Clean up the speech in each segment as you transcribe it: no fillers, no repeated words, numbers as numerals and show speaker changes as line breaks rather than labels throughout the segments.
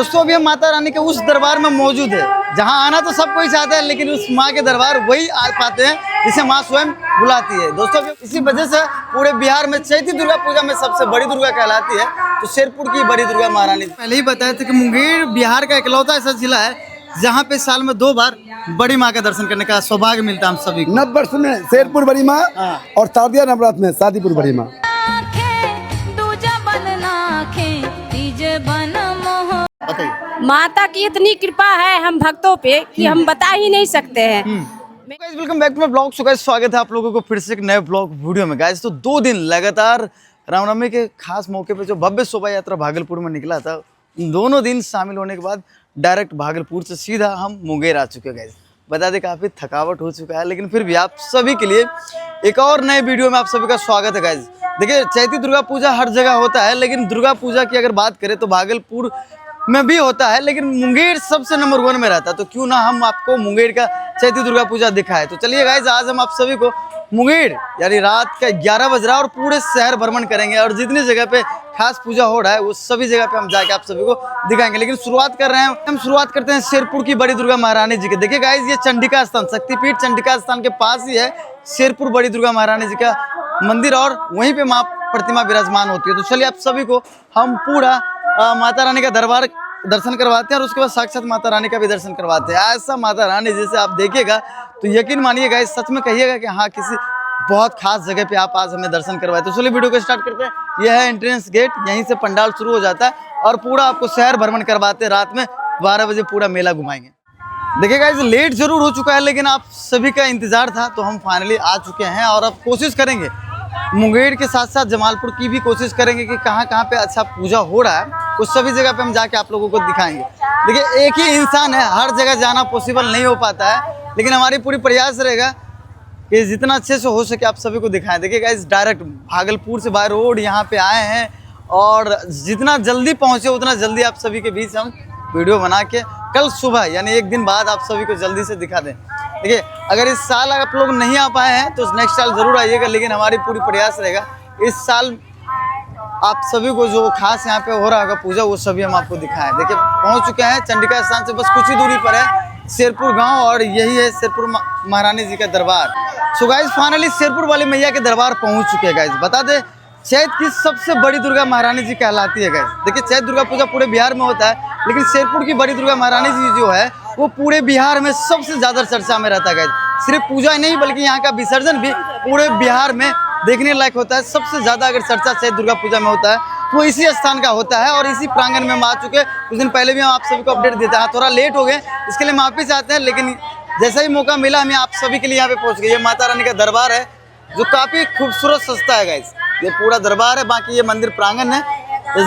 दोस्तों अभी हम माता रानी के उस दरबार में मौजूद है जहां आना तो सब कोई चाहता है, लेकिन उस माँ के दरबार वही आ पाते हैं जिसे माँ स्वयं बुलाती है। दोस्तों इसी वजह से पूरे बिहार में चैती दुर्गा पूजा में सबसे बड़ी दुर्गा कहलाती है तो शेरपुर की बड़ी दुर्गा महारानी। पहले ही बताया था कि मुंगेर बिहार का इकलौता ऐसा जिला है जहाँ पे साल में 2 बार बड़ी माँ का दर्शन करने का सौभाग्य मिलता है हम सभी को।
नववर्ष में शेरपुर बड़ी माँ और शारदीय नवरात्र में शादीपुर बड़ी माँ।
माता की इतनी कृपा है हम भक्तों पे कि हम बता ही नहीं सकते हैं।
Welcome back to my blog. So guys स्वागत है आप लोगों को फिर से एक नए ब्लॉग वीडियो में। गाइस तो 2 दिन लगातार रामनवमी के खास मौके पे जो भव्य शोभा यात्रा भागलपुर में निकला था, उन दोनों दिन शामिल होने के बाद डायरेक्ट भागलपुर से सीधा हम मुंगेर आ चुके हैं। गाइस बता दें काफ़ी थकावट हो चुका है, लेकिन फिर भी आप सभी के लिए एक और नए वीडियो में आप सभी का स्वागत है। गाइस देखिए चैती दुर्गा पूजा हर जगह होता है, लेकिन दुर्गा पूजा की अगर बात करें तो भागलपुर में भी होता है, लेकिन मुंगेर सबसे नंबर 1 में रहता है। तो क्यों ना हम आपको मुंगेर का चैती दुर्गा पूजा दिखाए। तो चलिए गाइस आज हम आप सभी को मुंगेर यानी रात का 11 बज रहा है और पूरे शहर भ्रमण करेंगे और जितनी जगह पे खास पूजा हो रहा है वो सभी जगह पे हम जाके आप सभी को दिखाएंगे। लेकिन शुरुआत कर रहे हैं हम शुरुआत करते हैं शेरपुर की बड़ी दुर्गा महारानी जी के। देखिए गाइस ये चंडिका स्थान शक्तिपीठ चंडिका स्थान के पास ही है शेरपुर बड़ी दुर्गा महारानी जी का मंदिर और वहीं पे माँ प्रतिमा विराजमान होती है। तो चलिए आप सभी को हम पूरा माता रानी का दरबार दर्शन करवाते हैं और उसके बाद साक्षात माता रानी का भी दर्शन करवाते हैं। ऐसा माता रानी जैसे आप देखिएगा तो यकीन मानिएगा इस सच में कहिएगा कि हाँ किसी बहुत खास जगह पे आप आज हमें दर्शन करवाए। तो चलिए वीडियो को स्टार्ट करते हैं। यह है एंट्रेंस गेट, यहीं से पंडाल शुरू हो जाता है और पूरा आपको शहर भ्रमण करवाते हैं। रात में 12 बजे पूरा मेला घुमाएंगे। देखिए गाइस लेट जरूर हो चुका है, लेकिन आप सभी का इंतजार था तो हम फाइनली आ चुके हैं और अब कोशिश करेंगे मुंगेर के साथ साथ जमालपुर की भी कोशिश करेंगे कि कहाँ कहाँ पे अच्छा पूजा हो रहा है उस सभी जगह पे हम जाके आप लोगों को दिखाएंगे। देखिए एक ही इंसान है, हर जगह जाना पॉसिबल नहीं हो पाता है, लेकिन हमारी पूरी प्रयास रहेगा कि जितना अच्छे से हो सके आप सभी को दिखाएं। देखिए गाइस डायरेक्ट भागलपुर से बाय रोड यहाँ पे आए हैं और जितना जल्दी पहुँचे उतना जल्दी आप सभी के बीच हम वीडियो बना के कल सुबह यानी एक दिन बाद आप सभी को जल्दी से दिखा दें। देखिए अगर इस साल आप लोग नहीं आ पाए हैं तो नेक्स्ट साल ज़रूर आइएगा, लेकिन हमारी पूरी प्रयास रहेगा इस साल आप सभी को जो खास यहाँ पे हो रहा होगा पूजा वो सभी हम आपको दिखाएं। देखिए पहुँच चुके हैं चंडिका स्थान से बस कुछ ही दूरी पर है शेरपुर गांव और यही है शेरपुर महारानी जी का दरबार। सो गाइस फाइनली शेरपुर वाली मैया के दरबार पहुँच चुके हैं। गाइस बता दें चैत की सबसे बड़ी दुर्गा महारानी जी कहलाती है। गाइस देखिए चैत दुर्गा पूजा पूरे बिहार में होता है, लेकिन शेरपुर की बड़ी दुर्गा महारानी जी जो है वो पूरे बिहार में सबसे ज़्यादा चर्चा में रहता है। गाइस सिर्फ पूजा ही नहीं बल्कि यहाँ का विसर्जन भी पूरे बिहार में देखने लायक होता है। सबसे ज़्यादा अगर चर्चा चैत दुर्गा पूजा में होता है तो इसी स्थान का होता है और इसी प्रांगण में हम आ चुके हैं। कुछ दिन पहले भी हम आप सभी को अपडेट देते हैं, थोड़ा लेट हो गए इसके लिए माफ़ी चाहते हैं, लेकिन जैसा ही मौका मिला हमें आप सभी के लिए यहाँ पे पहुँच गए। ये माता रानी का दरबार है जो काफ़ी खूबसूरत सजता है। गाइस ये पूरा दरबार है, बाकी ये मंदिर प्रांगण है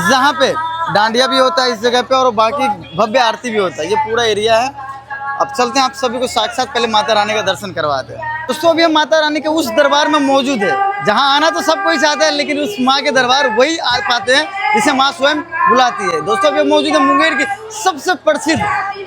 जहाँ पे डांडिया भी होता है इस जगह पे और बाकी भव्य आरती भी होता है। ये पूरा एरिया है। अब चलते हैं आप सभी को साक्षात पहले माता रानी का दर्शन करवाते हैं। दोस्तों अभी हम माता रानी के उस दरबार में मौजूद है जहां आना तो सब कोई चाहता है, लेकिन उस माँ के दरबार वही आ पाते हैं जिसे माँ स्वयं बुलाती है। दोस्तों अभी मौजूद है मुंगेर की सबसे प्रसिद्ध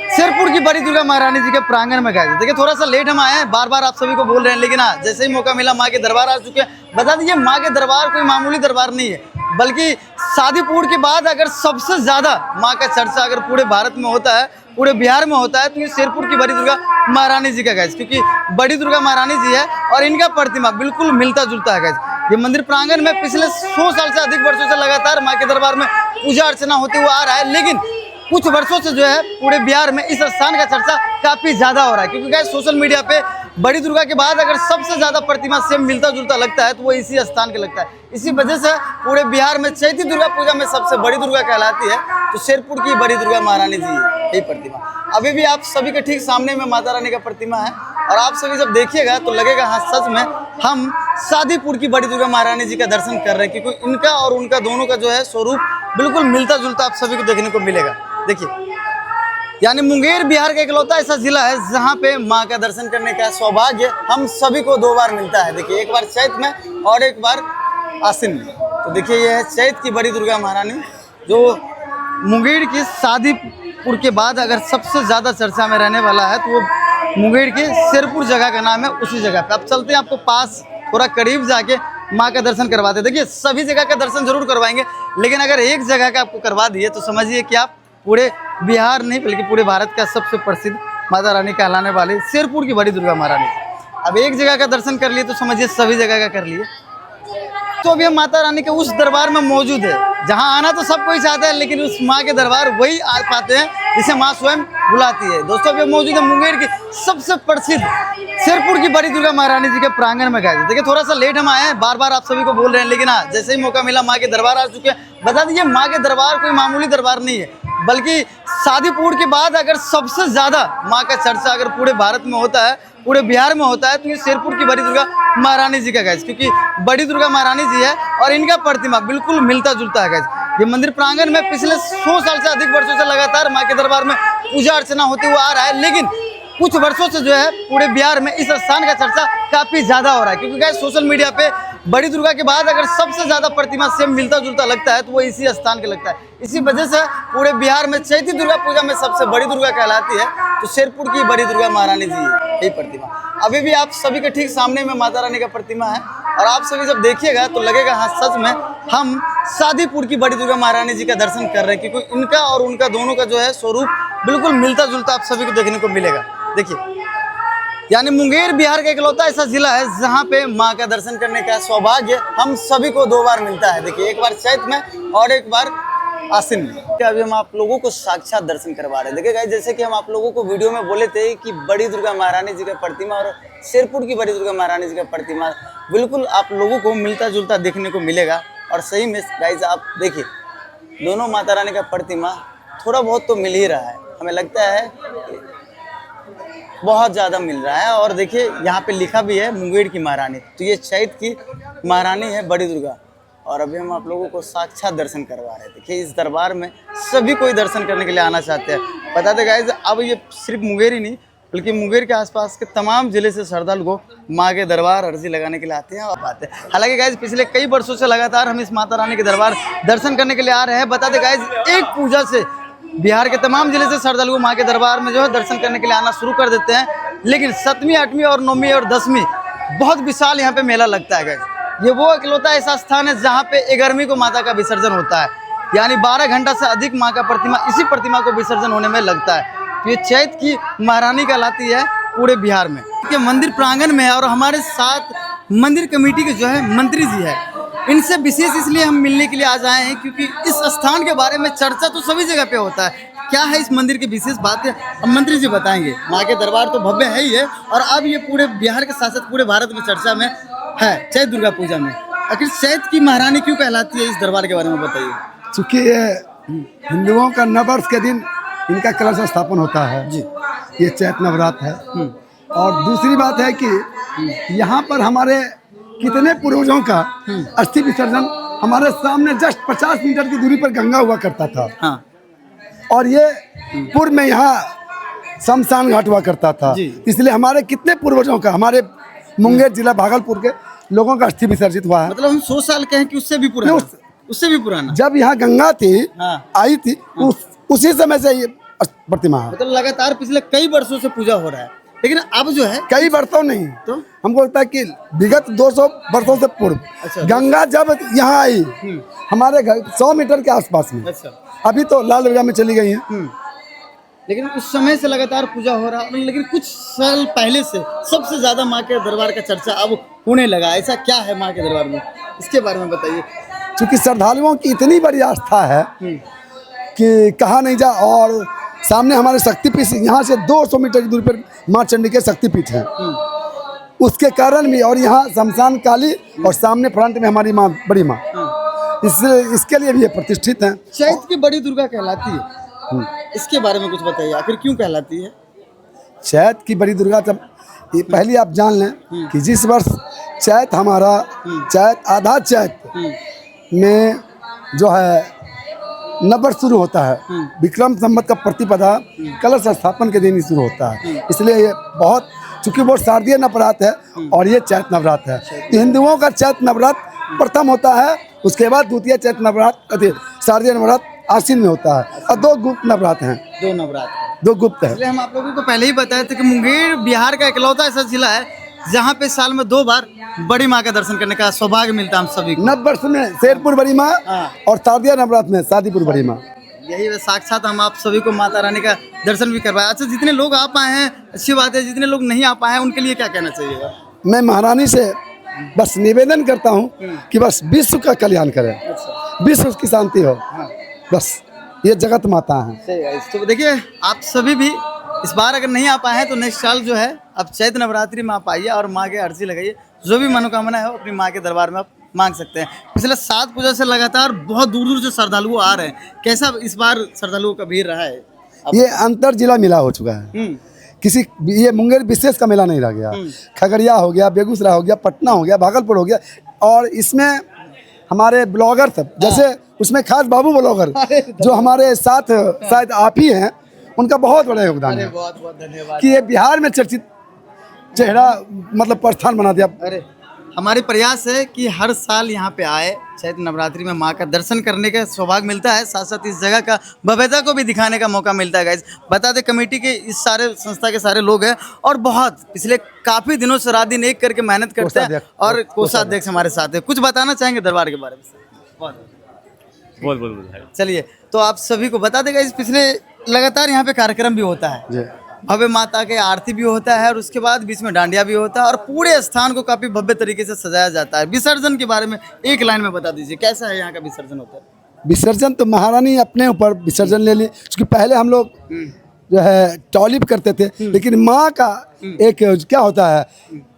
शेरपुर की बड़ी दुर्गा महारानी जी के प्रांगण में। गए देखिए थोड़ा सा लेट हम आए हैं, बार बार आप सभी को बोल रहे हैं, लेकिन हाँ जैसे ही मौका मिला माँ के दरबार आ चुके हैं। बता दीजिए माँ के दरबार कोई मामूली दरबार नहीं है, बल्कि शादीपुर के बाद अगर सबसे ज्यादा माँ का चर्चा अगर पूरे भारत में होता है पूरे बिहार में होता है तो ये शेरपुर की बड़ी दुर्गा महारानी जी का। गाइस क्योंकि बड़ी दुर्गा महारानी जी है और इनका प्रतिमा बिल्कुल मिलता जुलता है। गाइस ये मंदिर प्रांगण में पिछले 100 साल से अधिक वर्षों से लगातार माँ के दरबार में पूजा अर्चना होते हुए आ रहा है, लेकिन कुछ वर्षों से जो है पूरे बिहार में इस स्थान का चर्चा काफ़ी ज़्यादा हो रहा है। क्योंकि गाइस सोशल मीडिया पे बड़ी दुर्गा के बाद अगर सबसे ज़्यादा प्रतिमा सेम मिलता जुलता लगता है तो वो इसी स्थान के लगता है। इसी वजह से पूरे बिहार में चैती दुर्गा पूजा में सबसे बड़ी दुर्गा कहलाती है तो शेरपुर की बड़ी दुर्गा महारानी जी यही प्रतिमा। अभी भी आप सभी के ठीक सामने में माता रानी का प्रतिमा है और आप सभी जब देखिएगा तो लगेगा हाँ सच में हम शादीपुर की बड़ी दुर्गा महारानी जी का दर्शन कर रहे हैं, क्योंकि इनका और उनका दोनों का जो है स्वरूप बिल्कुल मिलता जुलता आप सभी को देखने को मिलेगा। देखिए यानी मुंगेर बिहार का इकलौता ऐसा जिला है जहाँ पे माँ का दर्शन करने का सौभाग्य हम सभी को 2 बार मिलता है। देखिए एक बार चैत में और एक बार आसिन में। तो देखिए यह है चैत की बड़ी दुर्गा महारानी जो मुंगेर की शादीपुर के बाद अगर सबसे ज़्यादा चर्चा में रहने वाला है तो वो मुंगेर के शेरपुर जगह का नाम है, उसी जगह पे। अब चलते हैं आपको पास थोड़ा करीब जाके माँ का दर्शन करवाते। देखिए सभी जगह का दर्शन जरूर करवाएंगे, लेकिन अगर एक जगह का आपको करवा दिए तो समझिए कि आप पूरे बिहार नहीं बल्कि पूरे भारत का सबसे प्रसिद्ध माता रानी कहलाने वाली शेरपुर की बड़ी दुर्गा महारानी। अब एक जगह का दर्शन कर लिए तो समझिए सभी जगह का कर लिए। तो अभी हम माता रानी के उस दरबार में मौजूद है जहां आना तो सब कोई चाहता है, लेकिन उस माँ के दरबार वही आ पाते हैं जिसे माँ स्वयं बुलाती है। दोस्तों अभी मौजूद है मुंगेर की सबसे प्रसिद्ध शेरपुर की बड़ी दुर्गा महारानी जी के प्रांगण में। गए देखिए थोड़ा सा लेट हम आए हैं, बार बार आप सभी को बोल रहे हैं, लेकिन हाँ जैसे ही मौका मिला माँ के दरबार आ चुके हैं। बता दीजिए माँ के दरबार कोई मामूली दरबार नहीं है, बल्कि शादीपुर के बाद अगर सबसे ज्यादा माँ का चर्चा अगर पूरे भारत में होता है, पूरे बिहार में होता है, तो ये शेरपुर की बड़ी दुर्गा महारानी जी का गैस, क्योंकि बड़ी दुर्गा महारानी जी है और इनका प्रतिमा बिल्कुल मिलता जुलता है गैस। ये मंदिर प्रांगण में पिछले 100 साल से अधिक वर्षों से लगातार माँ के दरबार में पूजा अर्चना होते हुए आ रहा है, लेकिन कुछ वर्षों से जो है पूरे बिहार में इस स्थान का चर्चा काफी ज्यादा हो रहा है, क्योंकि गैस सोशल मीडिया पे बड़ी दुर्गा के बाद अगर सबसे ज्यादा प्रतिमा सेम मिलता जुलता लगता है तो वो इसी स्थान के लगता है। इसी वजह से पूरे बिहार में चैती दुर्गा पूजा में सबसे बड़ी दुर्गा कहलाती है तो शेरपुर की बड़ी दुर्गा महारानी जी है यही प्रतिमा। अभी भी आप सभी के ठीक सामने में माता रानी का प्रतिमा है और आप सभी जब देखिएगा तो लगेगा हाँ सच में हम शादीपुर की बड़ी दुर्गा महारानी जी का दर्शन कर रहे हैं, क्योंकि इनका और उनका दोनों का जो है स्वरूप बिल्कुल मिलता जुलता आप सभी को देखने को मिलेगा। देखिए यानी मुंगेर बिहार का इकलौता ऐसा जिला है जहां पे माँ का दर्शन करने का सौभाग्य हम सभी को 2 बार मिलता है। देखिए एक बार चैत में और एक बार आसिन में। अभी हम आप लोगों को साक्षात दर्शन करवा रहे हैं। देखिए गाइस जैसे कि हम आप लोगों को वीडियो में बोले थे कि बड़ी दुर्गा महारानी जी का प्रतिमा और शेरपुर की बड़ी दुर्गा महारानी जी का प्रतिमा बिल्कुल आप लोगों को मिलता जुलता देखने को मिलेगा। और सही में गाइस आप देखिए दोनों माता रानी का प्रतिमा थोड़ा बहुत तो मिल ही रहा है, हमें लगता है बहुत ज़्यादा मिल रहा है। और देखिए यहाँ पे लिखा भी है मुंगेर की महारानी, तो ये चैत की महारानी है बड़ी दुर्गा। और अभी हम आप लोगों को साक्षात दर्शन करवा रहे थे। देखिए इस दरबार में सभी कोई दर्शन करने के लिए आना चाहते हैं। बता दें गाइस अब ये सिर्फ मुंगेर ही नहीं बल्कि मुंगेर के आसपास के तमाम जिले से श्रद्धालु को माँ के दरबार अर्जी लगाने के लिए आते हैं और आते हैं। हालांकि गाइस पिछले कई वर्षों से लगातार हम इस माता रानी के दरबार दर्शन करने के लिए आ रहे हैं। बता दें गाइस एक पूजा से बिहार के तमाम जिले से श्रद्धालु माँ के दरबार में जो है दर्शन करने के लिए आना शुरू कर देते हैं, लेकिन 7वीं 8वीं और 9वीं और 10वीं बहुत विशाल यहाँ पे मेला लगता है गाइस। ये वो इकलौता ऐसा स्थान है जहाँ पे 11वीं को माता का विसर्जन होता है, यानी 12 घंटा से अधिक माँ का प्रतिमा इसी प्रतिमा को विसर्जन होने में लगता है। तो ये चैत की महारानी कहलाती है पूरे बिहार में। ये मंदिर प्रांगण में है और हमारे साथ मंदिर कमेटी के जो है मंत्री जी है, इनसे विशेष इसलिए हम मिलने के लिए आज आए हैं क्योंकि इस स्थान के बारे में चर्चा तो सभी जगह पे होता है। क्या है इस मंदिर की विशेष बात है अब मंत्री जी बताएंगे। माँ के दरबार तो भव्य है ही है और अब ये पूरे बिहार के साथ साथ पूरे भारत में चर्चा में है चैत दुर्गा पूजा में। आखिर चैत की महारानी क्यों कहलाती है इस दरबार के बारे में बताइए।
चूँकि ये हिंदुओं का नववर्ष के दिन इनका कलश स्थापन होता है जी, ये चैत नवरात्र है। और दूसरी बात है कि यहाँ पर हमारे कितने पूर्वजों का अस्थि विसर्जन हमारे सामने जस्ट 50 मीटर की दूरी पर गंगा हुआ करता था। हाँ। और ये पूर्व में यहाँ शमशान घाट हुआ करता था, इसलिए हमारे कितने पूर्वजों का हमारे मुंगेर जिला भागलपुर के लोगों का अस्थि विसर्जित हुआ है।
मतलब हम 100 साल के हैं कि उससे भी पुराना? उससे भी पुराना।
जब यहाँ गंगा थी आई थी उसी समय से ये प्रतिमा है।
मतलब लगातार पिछले कई वर्षों से पूजा हो रहा है, लेकिन अब जो है
कई वर्षों नहीं तो हमको लगता है कि विगत 200 वर्षों से पूर्व गंगा जब यहाँ आई हमारे घर 100 मीटर के आसपास में। अभी तो लाल दरगाह में चली गई है,
लेकिन उस समय से लगातार पूजा हो रहा है। लेकिन कुछ साल पहले से सबसे ज्यादा माँ के दरबार का चर्चा अब होने लगा। ऐसा क्या है माँ के दरबार में, इसके बारे में बताइए।
क्योंकि श्रद्धालुओं की इतनी बड़ी आस्था है कि कहा नहीं जा। और सामने हमारे शक्तिपीठ यहाँ से 200 मीटर की दूरी पर माँ चंडी के शक्तिपीठ हैं, उसके कारण भी। और यहाँ शमशान काली और सामने फ्रंट में हमारी माँ बड़ी माँ, इसके लिए भी ये प्रतिष्ठित हैं।
चैत की बड़ी दुर्गा कहलाती है, इसके बारे में कुछ बताइए आखिर क्यों कहलाती है।
चैत की बड़ी दुर्गा जब पहले आप जान लें कि जिस वर्ष चैत हमारा चैत आधा चैत में जो है नववर्ष शुरू होता है, विक्रम संवत का प्रतिपदा कलश स्थापन के दिन ही शुरू होता है। इसलिए ये बहुत चूंकि वो शारदीय नवरात्र है और ये चैत नवरात्र है। तो हिंदुओं का चैत नवरात्र प्रथम होता है, उसके बाद द्वितीय चैत नवरात्र शारदीय नवरात्र आश्विन में होता है। और 2 गुप्त नवरात्र हैं।
2
गुप्त है।
इसलिए हम आप लोगों को पहले ही बताए थे कि मुंगेर बिहार का इकलौता ऐसा जिला है जहाँ पे साल में 2 बार बड़ी माँ का दर्शन करने का सौभाग्य मिलता है हम सभी को।
नववर्ष में शेरपुर बड़ी माँ और शारदीय नवरात्र में शादीपुर बड़ी माँ।
यही है, साक्षात हम आप सभी को माता रानी का दर्शन भी करवाए। अच्छा, जितने लोग आ पाए हैं अच्छी बात है, जितने लोग नहीं आ पाए हैं उनके लिए क्या कहना चाहिएगा?
मैं महारानी से बस निवेदन करता हूँ कि बस विश्व का कल्याण करें, विश्व की शांति हो, बस ये जगत माता है।
सही है। तो देखिए, आप सभी भी इस बार अगर नहीं आ पाए हैं तो नेक्स्ट साल जो है आप चैत्र नवरात्रि में आप आइए और माँ के अर्जी लगाइए। जो भी मनोकामना है वो अपनी माँ के दरबार में आप मांग सकते हैं। पिछले 7 पूजा से लगातार बहुत दूर दूर से श्रद्धालु आ रहे हैं। कैसा इस बार श्रद्धालुओं का भीड़ रहा है?
ये अंतर जिला मेला हो चुका है, किसी ये मुंगेर विशेष का मेला नहीं रह गया। खगड़िया हो गया, बेगूसराय हो गया, पटना हो गया, भागलपुर हो गया, और इसमें हमारे ब्लॉगर सब, जैसे उसमें खास बाबू ब्लॉगर जो हमारे साथ शायद आप ही हैं, उनका बहुत बड़ा योगदान है।
बहुत बहुत धन्यवाद
कि ये बिहार में चर्चित चेहरा मतलब प्रस्थान बना दिया।
अरे, हमारे प्रयास है कि हर साल यहाँ पे आए, चैत्र नवरात्रि में माँ का दर्शन करने का सौभाग्य मिलता है, साथ साथ इस जगह का भव्यता को भी दिखाने का मौका मिलता है। गाइस, बता दें कमेटी के इस सारे संस्था के सारे लोग हैं और बहुत पिछले काफ़ी दिनों से रात दिन एक करके मेहनत करते हैं और कोषाध्यक्ष हमारे साथ है। कुछ बताना चाहेंगे दरबार के बारे में? बोल चलिए, तो आप सभी को बता देगा, इस पिछले लगातार यहाँ पे कार्यक्रम भी होता है, भव्य माता के आरती भी होता है और उसके बाद बीच में डांडिया भी होता है और पूरे स्थान को काफी भव्य तरीके से सजाया जाता है। विसर्जन के बारे में एक लाइन में बता दीजिए, कैसा है यहाँ का विसर्जन होता है?
विसर्जन तो महारानी अपने ऊपर विसर्जन ले ली, क्योंकि पहले हम लोग जो है टॉलिप करते थे, लेकिन माँ का एक क्या होता है,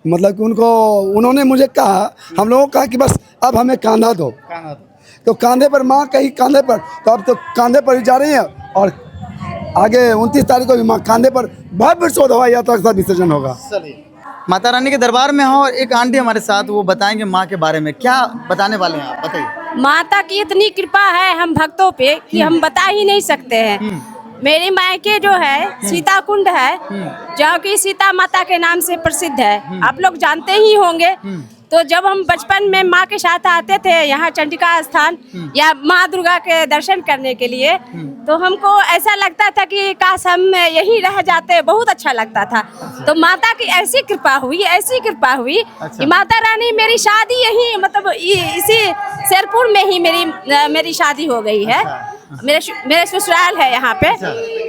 मतलब कि उन्होंने मुझे कहा, हम लोगों को कहा कि बस अब हमें कांधा दो, तो कांधे पर माँ कही कांधे पर, तो अब तो कांधे पर ही जा रही है और आगे 29 तारीख को भी माँ कांधे पर भव्य शोभा यात्रा के साथ विसर्जन होगा।
माता रानी के दरबार में हो और एक आंटी हमारे साथ, वो बताएंगे माँ के बारे में। क्या बताने वाले हैं आप, बताइए।
माता की इतनी कृपा है हम भक्तों पे कि हम बता ही नहीं सकते हैं। मेरी मायके जो है सीता कुंड है, जो कि सीता माता के नाम से प्रसिद्ध है, आप लोग जानते ही होंगे। तो जब हम बचपन में माँ के साथ आते थे यहाँ चंडिका स्थान या माँ दुर्गा के दर्शन करने के लिए, तो हमको ऐसा लगता था कि काश हम यहीं रह जाते, बहुत अच्छा लगता था। तो माता की ऐसी कृपा हुई कि माता रानी, मेरी शादी यहीं मतलब इसी शेरपुर में ही मेरी शादी हो गई है। मेरे ससुराल है यहाँ पे।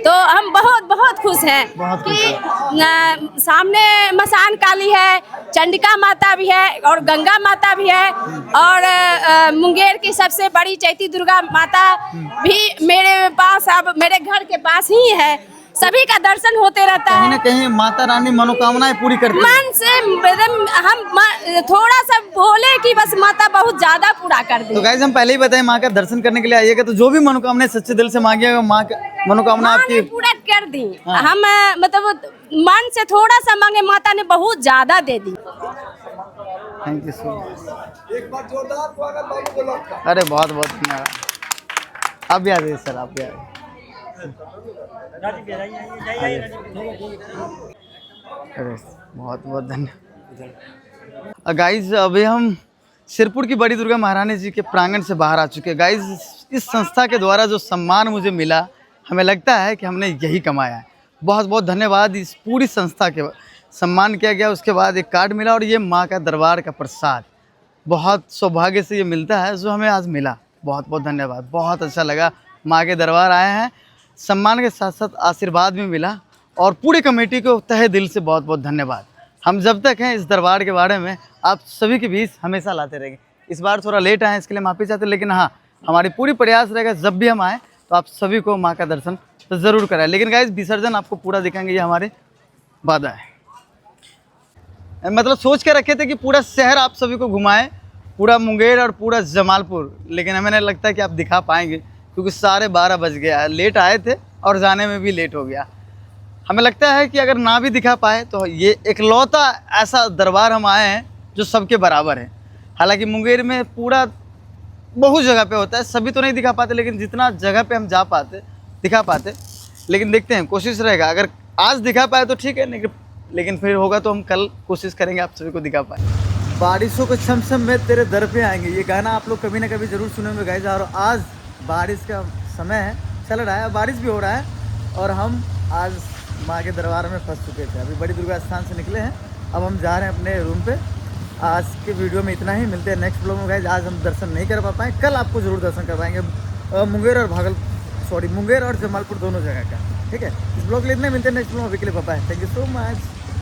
तो हम बहुत बहुत खुश हैं कि सामने मसान काली है, चंडिका माता भी है और गंगा माता भी है, और मुंगेर की सबसे बड़ी चैती दुर्गा माता भी मेरे पास, अब मेरे घर के पास ही है। सभी का दर्शन होते रहता है।
कहीं ना कहीं माता रानी मनोकामनाएं पूरी करती है।
मन से हम थोड़ा सा बोले कि बस माता बहुत ज्यादा पूरा कर दे।
तो गाइस, हम पहले ही बताएं, माँ का दर्शन करने के लिए आइएगा तो जो भी मनोकामनाएं सच्चे दिल से मांगिएगा, माँ का मनोकामना आपकी
पूरा कर दी। हम मतलब मन से थोड़ा सा मांगे, माता ने बहुत ज्यादा दे दी।
Thank you so much.
एक बार जोरदार स्वागत बाबू को लौट का।
अरे बहुत बहुत धन्यवाद। आप भी आ जाइए सर, आप भी आ जाइए। अरे बहुत बहुत धन्यवाद। गाइज, अभी हम सिरपुर की बड़ी दुर्गा महारानी जी के प्रांगण से बाहर आ चुके हैं। गाइज, इस संस्था के द्वारा जो सम्मान मुझे मिला, हमें लगता है कि हमने यही कमाया है। बहुत बहुत धन्यवाद। इस पूरी संस्था के सम्मान किया गया, उसके बाद एक कार्ड मिला और ये माँ का दरबार का प्रसाद बहुत सौभाग्य से ये मिलता है जो हमें आज मिला। बहुत बहुत धन्यवाद। बहुत अच्छा लगा, माँ के दरबार आए हैं, सम्मान के साथ साथ आशीर्वाद भी मिला और पूरी कमेटी को तहे दिल से बहुत बहुत धन्यवाद। हम जब तक हैं इस दरबार के बारे में आप सभी के बीच हमेशा लाते रहेंगे। इस बार थोड़ा लेट आए, इसके लिए माफ़ी चाहते हैं, लेकिन हाँ, हमारी पूरी प्रयास रहेगा जब भी हम आएँ तो आप सभी को माँ का दर्शन तो ज़रूर कराएं। लेकिन गाइस, विसर्जन आपको पूरा दिखाएंगे, ये हमारे वादा है। मतलब सोच के रखे थे कि पूरा शहर आप सभी को घुमाएं, पूरा मुंगेर और पूरा जमालपुर, लेकिन हमें नहीं लगता कि आप दिखा पाएंगे क्योंकि 12:30 बज गया। लेट आए थे और जाने में भी लेट हो गया। हमें लगता है कि अगर ना भी दिखा पाए तो ये इकलौता ऐसा दरबार हम आए हैं जो सबके बराबर है। हालांकि मुंगेर में पूरा बहुत जगह पे होता है, सभी तो नहीं दिखा पाते, लेकिन जितना जगह पे हम जा पाते दिखा पाते। लेकिन देखते हैं, कोशिश रहेगा, अगर आज दिखा पाए तो ठीक है, लेकिन फिर होगा तो हम कल कोशिश करेंगे आप सभी को दिखा पाए। बारिशों को छमछम में तेरे दर पे आएंगे, ये गाना आप लोग कभी ना कभी ज़रूर सुनेंगे गाइस। और आज बारिश का समय है, चल रहा है, बारिश भी हो रहा है और हम आज माँ के दरबार में फंस चुके थे। अभी बड़ी दुर्गा स्थान से निकले हैं, अब हम जा रहे हैं अपने रूम पे। आज के वीडियो में इतना ही, मिलते हैं नेक्स्ट ब्लॉग में गाइस। आज हम दर्शन नहीं कर पाए, कल आपको ज़रूर दर्शन करवाएंगे मुंगेर और सॉरी मुंगेर और जमालपुर दोनों जगह का। ठीक है, इस ब्लॉग ले इतने मिलते हैं नेक्स्ट ब्लॉग, अभी के लिए bye, thank you so much.